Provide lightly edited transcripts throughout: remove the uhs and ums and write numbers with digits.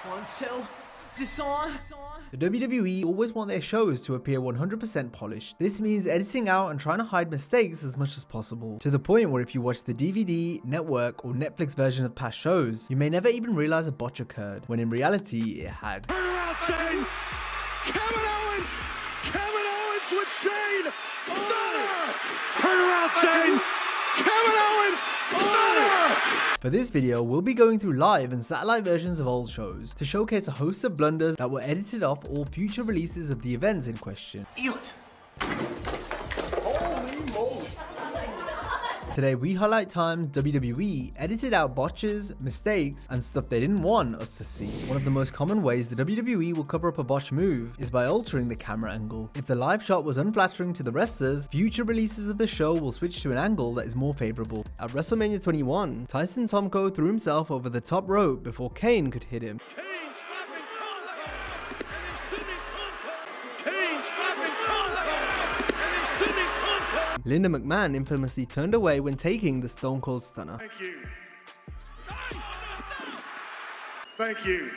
1, 2, is this on? The WWE always want their shows to appear 100% polished. This means editing out and trying to hide mistakes as much as possible, to the point where if you watch the DVD, network, or Netflix version of past shows, you may never even realize a botch occurred, when in reality it had. Turn around, Shane! Kevin Owens! Kevin Owens with Shane! Stunner! Turn around, Shane! Kevin Owens! Stunner! For this video, we'll be going through live and satellite versions of old shows to showcase a host of blunders that were edited off all future releases of the events in question. Today we highlight times WWE edited out botches, mistakes, and stuff they didn't want us to see. One of the most common ways the WWE will cover up a botch move is by altering the camera angle. If the live shot was unflattering to the wrestlers, future releases of the show will switch to an angle that is more favorable. At WrestleMania 21, Tyson Tomko threw himself over the top rope before Kane could hit him. Linda McMahon infamously turned away when taking the Stone Cold Stunner. Thank you. Thank you.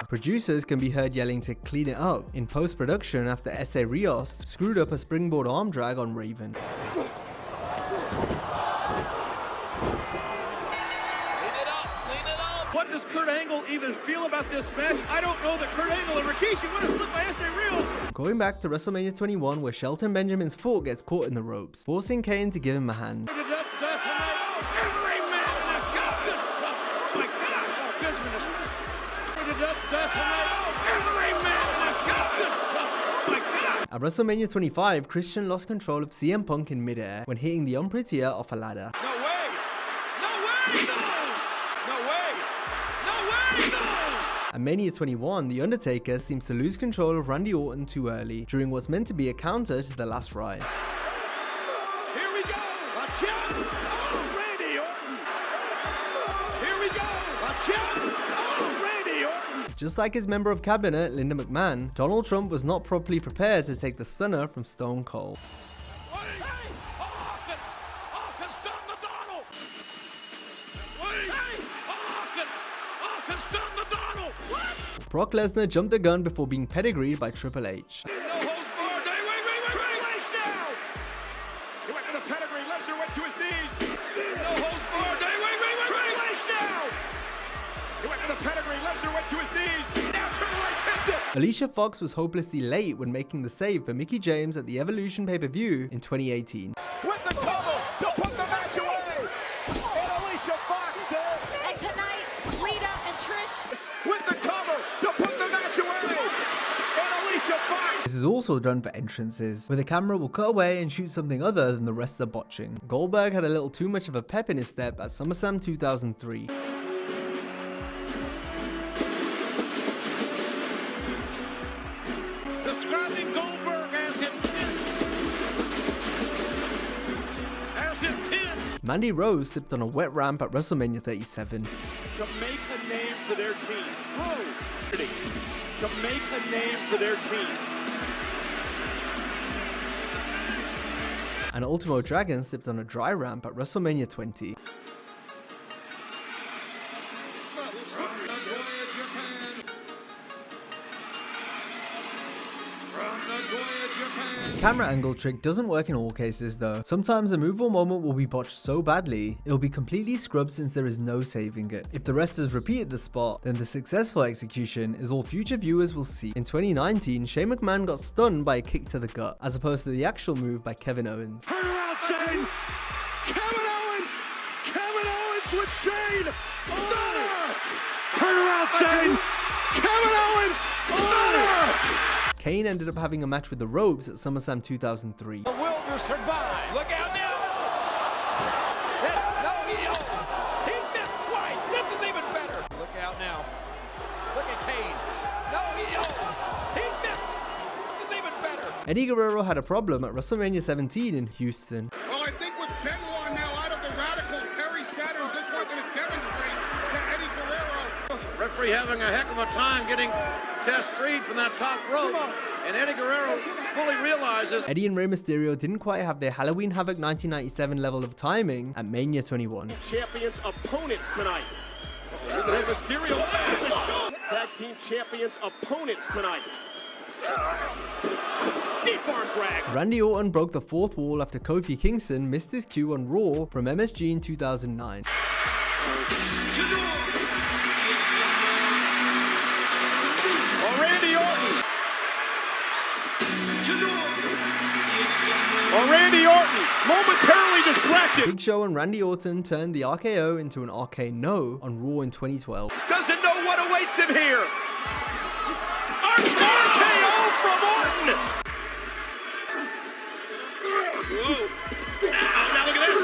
Producers can be heard yelling to clean it up in post-production after S.A. Rios screwed up a springboard arm drag on Raven. What does Kurt Angle even feel about this match? I don't know that Kurt Angle and Rikishi would have slipped by S.A. Rios. Going back to WrestleMania 21 where Shelton Benjamin's foot gets caught in the ropes, forcing Kane to give him a hand. At WrestleMania 25, Christian lost control of CM Punk in midair when hitting the Unprettier off a ladder. No way! No way! No! No way! No way! No! At Mania 21, The Undertaker seems to lose control of Randy Orton too early during what's meant to be a counter to the last ride. Here we go! Watch out! Oh, Randy Orton! Here we go! Watch out! Oh, Randy Orton! Just like his member of cabinet, Linda McMahon, Donald Trump was not properly prepared to take the stunner from Stone Cold. Hey! Austin! Austin stunned the Donald! Wait! Hey! Austin! Austin stunned the Donald! What? Brock Lesnar jumped the gun before being pedigreed by Triple H. No holds barred. Hey, wait! Triple H now! He went to the pedigree. Lesnar went to his knees. No holds barred. Hey, wait! Triple H now! He went to the pedigree. Lesnar went to his knees. Now Triple H hits it. Alicia Fox was hopelessly late when making the save for Mickie James at the Evolution pay-per-view in 2018. With the cover to put the match away. And Alicia Fox there. And tonight, Lita and Trish. With the cover to put the match away. And Alicia Fox. This is also done for entrances, where the camera will cut away and shoot something other than the rest of botching. Goldberg had a little too much of a pep in his step at SummerSlam 2003. Describing Goldberg as intense. Mandy Rose slipped on a wet ramp at WrestleMania 37. To make a name for their team. To make a name for their team. And Ultimo Dragon slipped on a dry ramp at WrestleMania 20. The camera angle trick doesn't work in all cases though. Sometimes a move or moment will be botched so badly, it'll be completely scrubbed since there is no saving it. If the wrestlers repeated the spot, then the successful execution is all future viewers will see. In 2019, Shane McMahon got stunned by a kick to the gut, as opposed to the actual move by Kevin Owens. Turn around, Shane! Kevin Owens! Kevin Owens with Shane! Stunner! Turn around, Shane! Kevin Owens! Stunner! Kane ended up having a match with the ropes at SummerSlam 2003. The will to survive. Look out now. No, he missed twice. This is even better. Look out now. Look at Kane. No, he missed. This is even better. Eddie Guerrero had a problem at WrestleMania 17 in Houston. Well, I think with Benoit now out of the Radical, Perry Saturn just wasn't a demonstrate to Eddie Guerrero. Referee having a heck of a time getting Test freed from that top rope, and Eddie Guerrero fully realizes Eddie and Rey Mysterio didn't quite have their Halloween Havoc 1997 level of timing at Mania 21. Champions opponents tonight. Tag team champions opponents tonight. Deep arm drag. Randy Orton broke the fourth wall after Kofi Kingston missed his cue on Raw from MSG in 2009. Randy Orton, momentarily distracted. Big Show and Randy Orton turned the RKO into an RK-No on Raw in 2012. Doesn't know what awaits him here. RKO from Orton. Now look at this.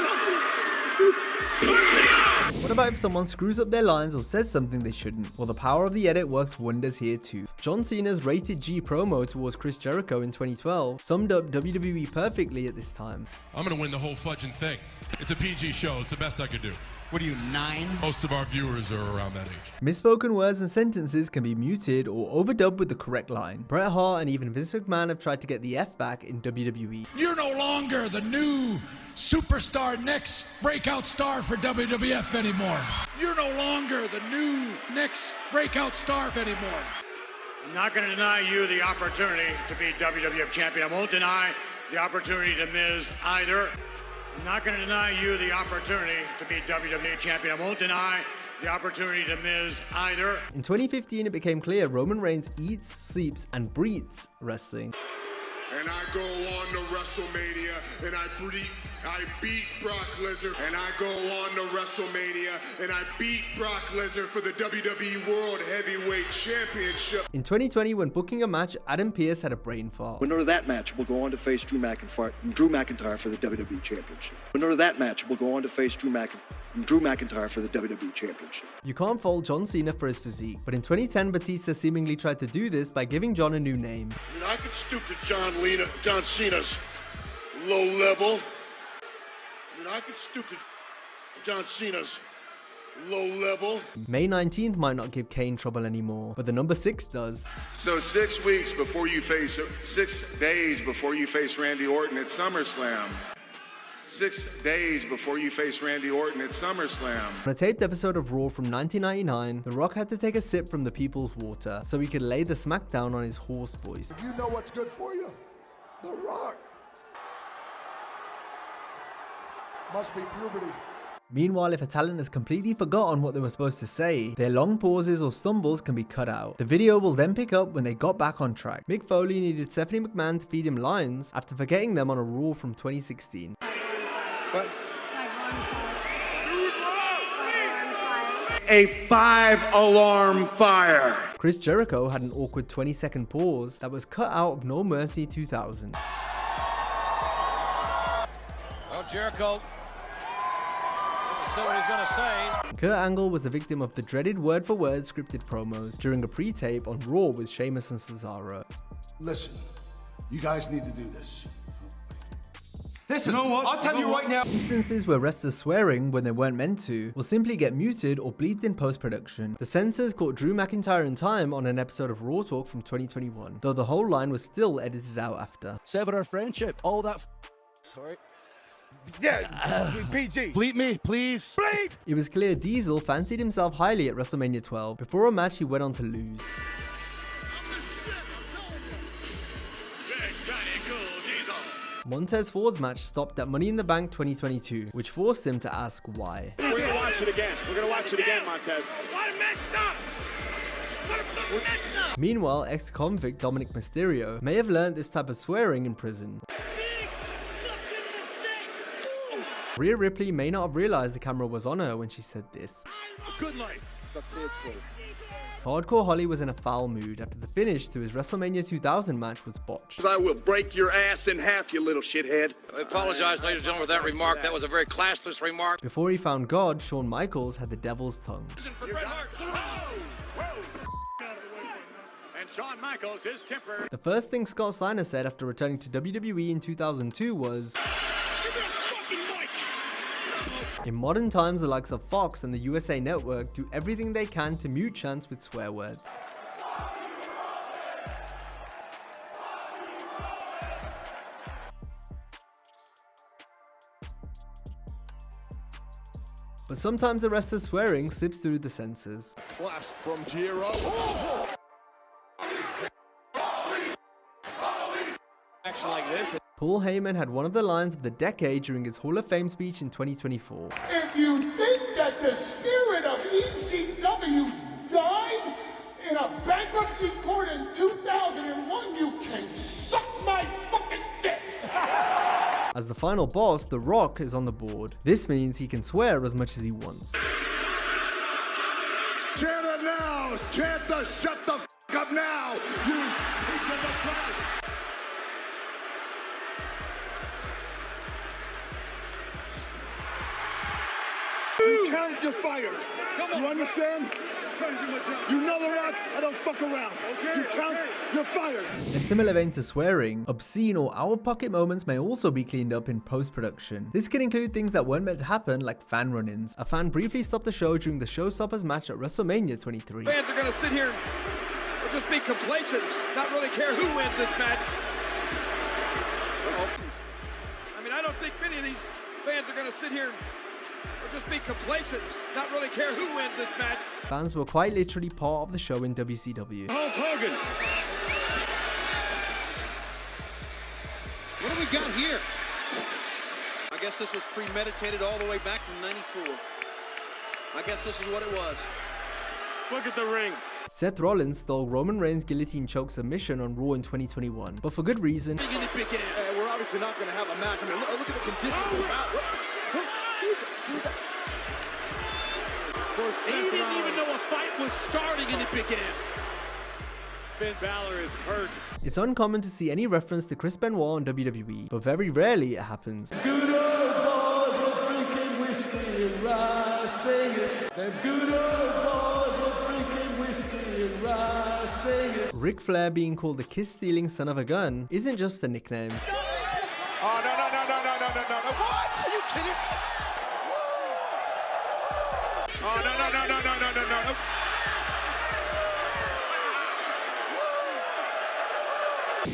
What about if someone screws up their lines or says something they shouldn't? Well, the power of the edit works wonders here too. John Cena's Rated G promo towards Chris Jericho in 2012 summed up WWE perfectly at this time. I'm gonna win the whole fudging thing. It's a PG show, it's the best I could do. What are you, 9? Most of our viewers are around that age. Misspoken words and sentences can be muted or overdubbed with the correct line. Bret Hart and even Vince McMahon have tried to get the F back in WWE. You're no longer the new superstar, next breakout star for WWF anymore. You're no longer the new next breakout star anymore. I'm not going to deny you the opportunity to be WWF champion. I won't deny the opportunity to Miz either. I'm not going to deny you the opportunity to be WWE champion. I won't deny the opportunity to Miz either. In 2015, it became clear Roman Reigns eats, sleeps, and breathes wrestling. And I go on to WrestleMania and I beat Brock Lesnar. And I go on to WrestleMania and I beat Brock Lesnar for the WWE World Heavyweight Championship. In 2020, when booking a match, Adam Pearce had a brain fart. Winner of that match will go on to face Drew McIntyre for the WWE Championship. Winner of that match will go on to face Drew McIntyre for the WWE Championship. You can't fault John Cena for his physique, but in 2010, Batista seemingly tried to do this by giving John a new name. I mean, I could stoop to John Cena's low level. I mean, I could stoop to John Cena's low level. May 19th might not give Kane trouble anymore, but the number 6 does. So 6 days before you face Randy Orton at SummerSlam. 6 days before you face Randy Orton at SummerSlam. On a taped episode of Raw from 1999, The Rock had to take a sip from the people's water so he could lay the smackdown on his hoarse voice. If you know what's good for you, The Rock. Must be puberty. Meanwhile, if a talent has completely forgotten what they were supposed to say, their long pauses or stumbles can be cut out. The video will then pick up when they got back on track. Mick Foley needed Stephanie McMahon to feed him lines after forgetting them on a Raw from 2016. What? A 5-alarm fire. Chris Jericho had an awkward 20-second pause that was cut out of No Mercy 2000. Well, Jericho, so what he's gonna say. Kurt Angle was a victim of the dreaded word-for-word scripted promos during a pre-tape on Raw with Sheamus and Cesaro. Listen, you guys need to do this. Listen, you know what? I'll tell you right now. Instances where wrestlers swearing when they weren't meant to will simply get muted or bleeped in post-production. The censors caught Drew McIntyre in time on an episode of Raw Talk from 2021, though the whole line was still edited out after. Sever our friendship. All that. Sorry. Yeah, PG. Bleep me, please. Bleep! It was clear Diesel fancied himself highly at WrestleMania 12. Before a match, he went on to lose. Montez Ford's match stopped at Money in the Bank 2022, which forced him to ask why. We're gonna watch it again. Montez. Meanwhile, ex-convict Dominic Mysterio may have learned this type of swearing in prison. Rhea Ripley may not have realized the camera was on her when she said this. Good life. Hardcore Holly was in a foul mood after the finish to his WrestleMania 2000 match was botched. I will break your ass in half, you little shithead. I apologize, ladies and gentlemen, for that remark. That was a very classless remark. Before he found God, Shawn Michaels had the devil's tongue. And Shawn Michaels is tempered. The first thing Scott Steiner said after returning to WWE in 2002 was, "In modern times, the likes of Fox and the USA Network do everything they can to mute chants with swear words." But sometimes the wrestler's swearing slips through the censors. Classic from Giro. Action like this. Paul Heyman had one of the lines of the decade during his Hall of Fame speech in 2024. If you think that the spirit of ECW died in a bankruptcy court in 2001, you can suck my fucking dick! As the final boss, The Rock is on the board. This means he can swear as much as he wants. Chant it now! Chant the shut the f*** up now! You piece of the trash! You count, you're fired. You understand? You know The Rock, I don't fuck around. You count, you're fired. In a similar vein to swearing, obscene or out-of-pocket moments may also be cleaned up in post-production. This can include things that weren't meant to happen, like fan run-ins. A fan briefly stopped the show during the Showstoppers match at WrestleMania 23. Fans are going to sit here and just be complacent, not really care who wins this match. I mean, I don't think many of these fans are going to sit here and just be complacent, not really care who wins this match. Fans were quite literally part of the show in WCW. Hulk Hogan. What do we got here? I guess this was premeditated all the way back from '94. I guess this is what it was. Look at the ring. Seth Rollins stole Roman Reigns' guillotine choke submission on Raw in 2021, but for good reason. We're obviously not going to have a match. I mean, look at the condition of the battle. He didn't even know a fight was starting and it began. Finn Balor is hurt. It's uncommon to see any reference to Chris Benoit on WWE, but very rarely it happens. Good old boys were drinking whiskey and rye, sing it. Them good old boys were drinking whiskey and rye, sing it. Ric Flair being called the kiss-stealing son of a gun isn't just a nickname. Oh, no. What? Are you kidding? Oh, no.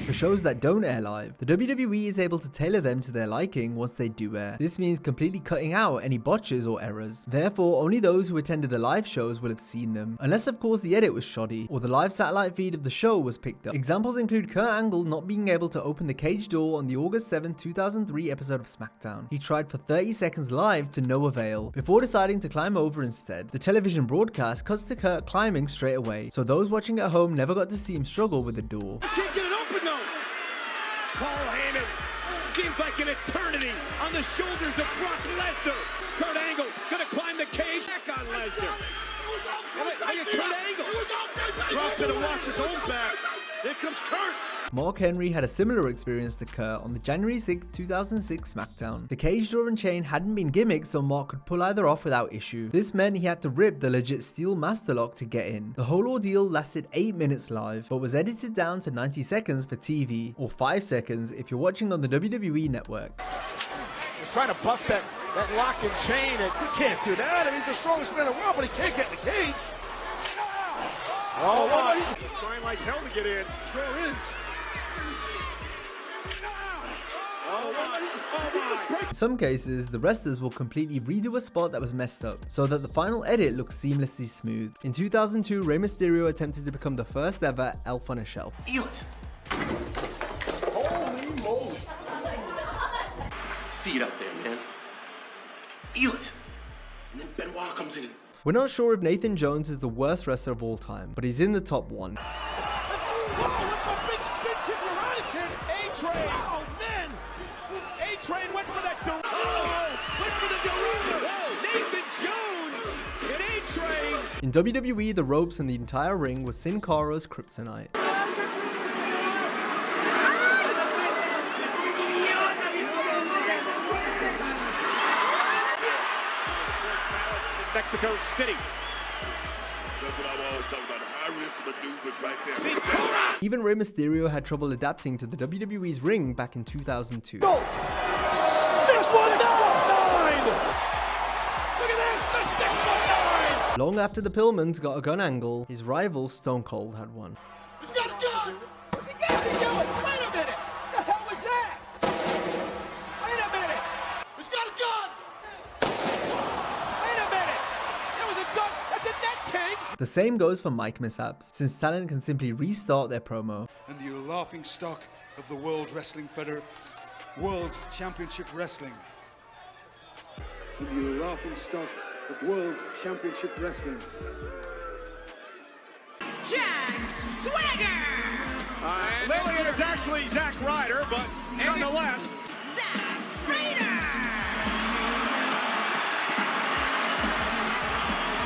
For shows that don't air live, the WWE is able to tailor them to their liking once they do air. This means completely cutting out any botches or errors. Therefore, only those who attended the live shows will have seen them, unless of course the edit was shoddy, or the live satellite feed of the show was picked up. Examples include Kurt Angle not being able to open the cage door on the August 7, 2003 episode of SmackDown. He tried for 30 seconds live to no avail, before deciding to climb over instead. The television broadcast cuts to Kurt climbing straight away, so those watching at home never got to see him struggle with the door. Can't get it open though. Paul Heyman seems like an eternity on the shoulders of Brock Lesnar. Kurt Angle gonna climb the cage. Back on Lesnar. Look at Kurt Angle. Brock gonna watch his own back. Here comes Kurt. Mark Henry had a similar experience to Kurt on the January 6, 2006 SmackDown. The cage door and chain hadn't been gimmicked so Mark could pull either off without issue. This meant he had to rip the legit steel master lock to get in. The whole ordeal lasted 8 minutes live, but was edited down to 90 seconds for TV, or 5 seconds if you're watching on the WWE network. He's trying to bust that lock and chain, and he can't do that. I mean, he's the strongest man in the world, but he can't get in the cage. Oh, what? He's trying like hell to get in. Sure is. In some cases, the wrestlers will completely redo a spot that was messed up, so that the final edit looks seamlessly smooth. In 2002, Rey Mysterio attempted to become the first ever elf on a shelf. Feel it. Holy moly. See it out there, man. Feel it. And then Benoit comes in. We're not sure if Nathan Jones is the worst wrestler of all time, but he's in the top 1. A-Train went for that went for the Nathan Jones and A-Train. In WWE, the ropes and the entire ring was Sin Cara's kryptonite. Mexico City. That's what I've always talked about, high-risk maneuvers right there. Even Rey Mysterio had trouble adapting to the WWE's ring back in 2002. Go! 619! Look at this, the 619! Long after the Pillmans got a gun angle, his rival Stone Cold had one. He's got a gun! What's he got to do? Wait a minute! The hell was that? Wait a minute! He's got a gun! Wait a minute! The same goes for mic mishaps, since talent can simply restart their promo. And the laughing stock of the World Wrestling World Championship Wrestling. And the laughing stock of World Championship Wrestling. Jack Swagger! Lillian is actually Zack Ryder, but nonetheless. Zack Ryder!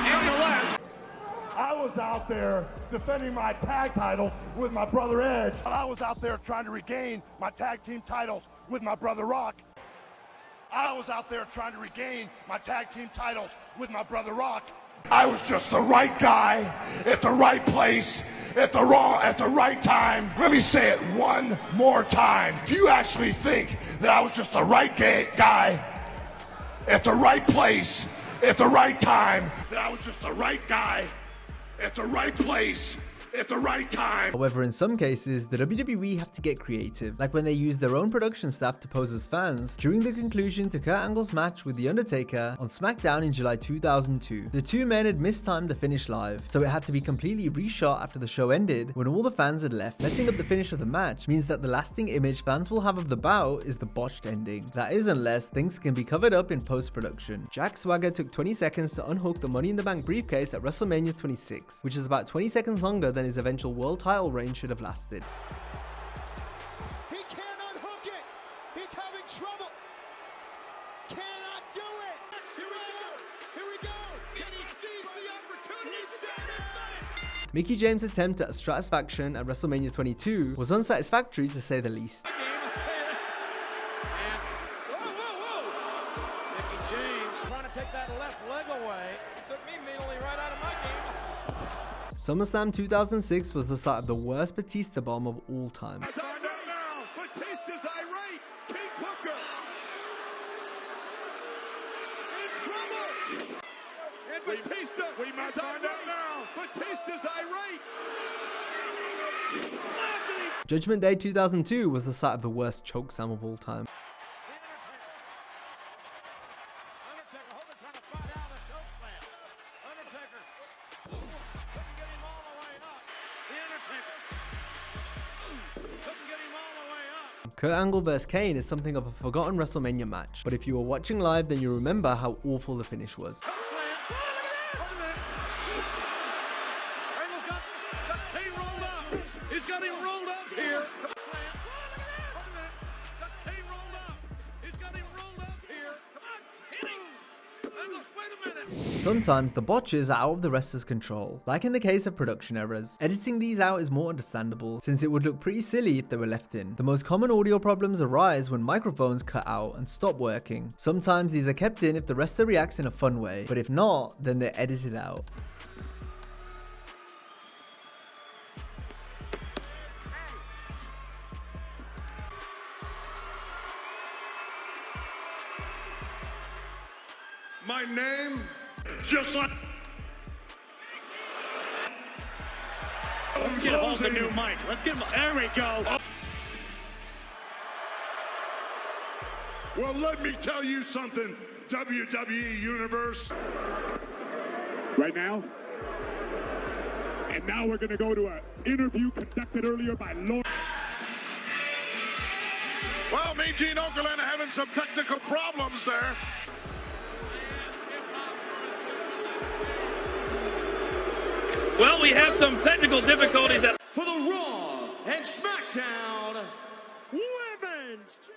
Nonetheless. I was out there defending my tag titles with my brother Edge. I was out there trying to regain my tag team titles with my brother Rock. I was out there trying to regain my tag team titles with my brother Rock. I was just the right guy at the right place at the right time. Let me say it one more time. If you actually think that I was just the right guy at the right place at the right time, that I was just the right guy at the right place at the right time. However, in some cases, the WWE have to get creative, like when they use their own production staff to pose as fans during the conclusion to Kurt Angle's match with The Undertaker on SmackDown in July 2002. The two men had mistimed the finish live, so it had to be completely reshot after the show ended when all the fans had left. Messing up the finish of the match means that the lasting image fans will have of the bout is the botched ending. That is, unless things can be covered up in post-production. Jack Swagger took 20 seconds to unhook the Money in the Bank briefcase at WrestleMania 26, which is about 20 seconds longer than his eventual world title reign should have lasted. He can't unhook it. He's having trouble. Cannot do it. Here we go. Here we go. Can he seize the opportunity? He's standing. Mickie James' attempt at Stratisfaction at WrestleMania 22 was unsatisfactory to say the least. Mickie James trying to take that left leg away. It took me immediately right out of my game. SummerSlam 2006 was the site of the worst Batista bomb of all time. Batista's irate. King Booker in trouble. And Batista, we must find out now. Batista's irate. Judgment Day 2002 was the site of the worst chokeslam of all time. Kurt Angle vs Kane is something of a forgotten WrestleMania match, but if you were watching live then you remember how awful the finish was. Angle's got Kane rolled up. He's got him rolled up here. Sometimes the botches are out of the wrestler's control, like in the case of production errors. Editing these out is more understandable, since it would look pretty silly if they were left in. The most common audio problems arise when microphones cut out and stop working. Sometimes these are kept in if the wrestler reacts in a fun way, but if not, then they're edited out. My name, just like... Let's get hold of the new mic. Let's get him. There we go. Well, let me tell you something, WWE Universe. Right now. And now we're going to go to an interview conducted earlier by Lord. Well, Mean Gene Okerlund having some technical problems there. Well, we have some technical difficulties for the Raw and SmackDown Women's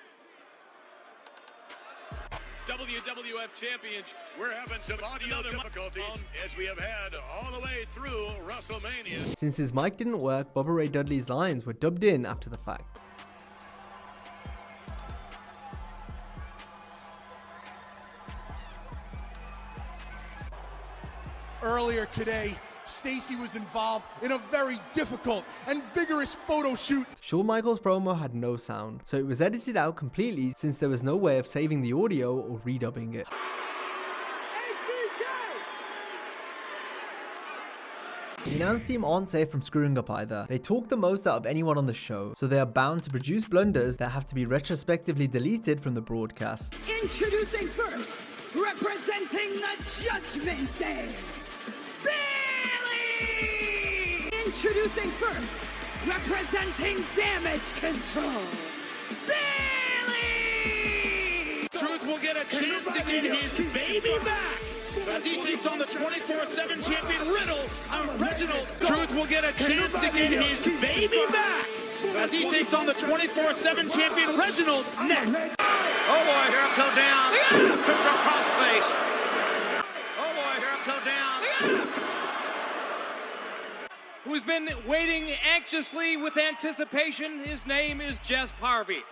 WWF Championship. We're having some audio difficulties as we have had all the way through WrestleMania. Since his mic didn't work, Bubba Ray Dudley's lines were dubbed in after the fact. Earlier today, Stacy was involved in a very difficult and vigorous photo shoot. Shawn Michaels' promo had no sound, so it was edited out completely since there was no way of saving the audio or redubbing it. The announce team aren't safe from screwing up either. They talk the most out of anyone on the show, so they are bound to produce blunders that have to be retrospectively deleted from the broadcast. Introducing first, representing the Judgment Day, Billy Introducing first, representing Damage Control, Bailey! Truth will get a chance to get his baby back as he takes on the 24/7 champion Reginald. Truth will get a chance to get his baby back as he takes on the 24/7 champion Reginald next. Oh boy, here he'll go down. Quick crossface. Oh boy, here he'll go down. Who's been waiting anxiously with anticipation. His name is Jeff Hardy.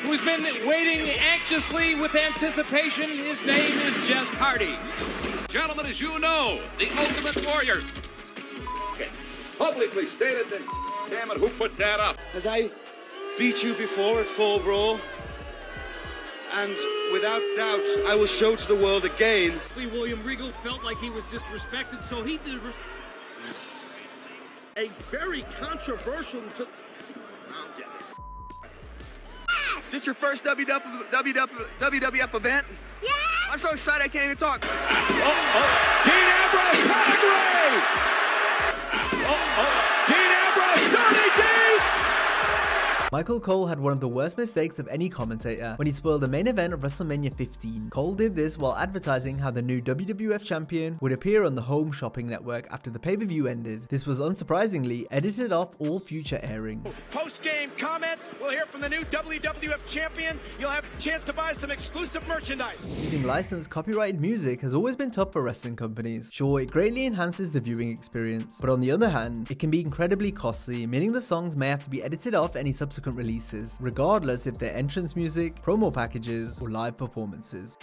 Who's been waiting anxiously with anticipation. His name is Jeff Hardy. Gentlemen, as you know, the Ultimate Warrior. Okay. Publicly stated that, damn it, who put that up? As I beat you before at Full Brawl, and without doubt, I will show to the world again. William Regal felt like he was disrespected, so he did. A very controversial. Is this your first WWF event? Yeah! I'm so excited I can't even talk. Dean Ambrose pedigree! Dean Ambrose, Dirty Deeds! Michael Cole had one of the worst mistakes of any commentator when he spoiled the main event of WrestleMania 15. Cole did this while advertising how the new WWF champion would appear on the Home Shopping Network after the pay-per-view ended. This was unsurprisingly edited off all future airings. Post-game comments, we'll hear from the new WWF champion. You'll have a chance to buy some exclusive merchandise. Using licensed copyrighted music has always been tough for wrestling companies. Sure, it greatly enhances the viewing experience, but on the other hand, it can be incredibly costly, meaning the songs may have to be edited off any subsequent releases, regardless if they're entrance music, promo packages, or live performances.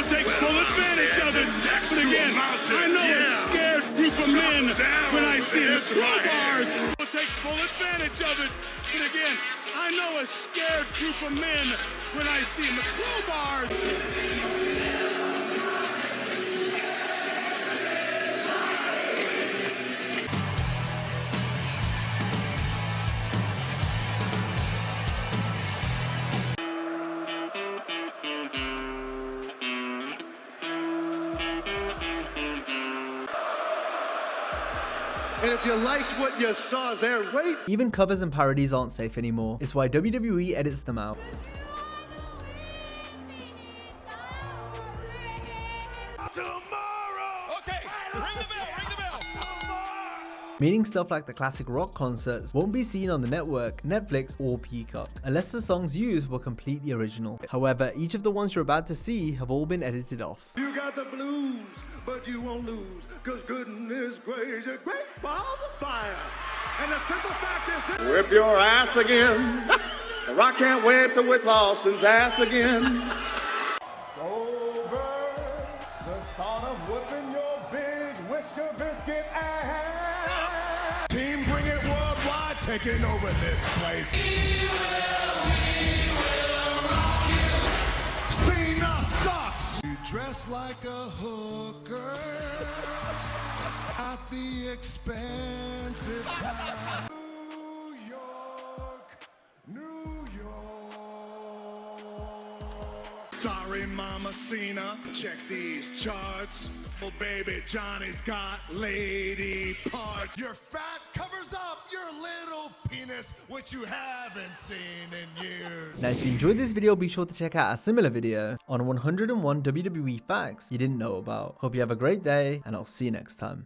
Take full advantage of it. But again, I know a scared group of men when I see the crowbars. We'll take full advantage of it. But again, I know a scared group of men when I see the crowbars. And if you liked what you saw there, wait. Even covers and parodies aren't safe anymore. It's why WWE edits them out. Okay, ring the bell. Meaning stuff like the classic rock concerts won't be seen on the network, Netflix, or Peacock, unless the songs used were completely original. However, each of the ones you're about to see have all been edited off. You got the blues, but you won't lose, cause goodness gracious, great balls of fire. And the simple fact is, whip your ass again. Or I can't wait to whip Austin's ass again. over the thought of whipping your big whisker biscuit ass. Team Bring It Worldwide taking over this place. We will rock you. Cena sucks. You dress like a hooker at the expensive path. New York. Sorry, Mama Cena. Check these charts. Oh, baby, Johnny's got lady parts. Your fat covers up your little penis, which you haven't seen in years. Now, if you enjoyed this video, be sure to check out a similar video on 101 WWE facts you didn't know about. Hope you have a great day, and I'll see you next time.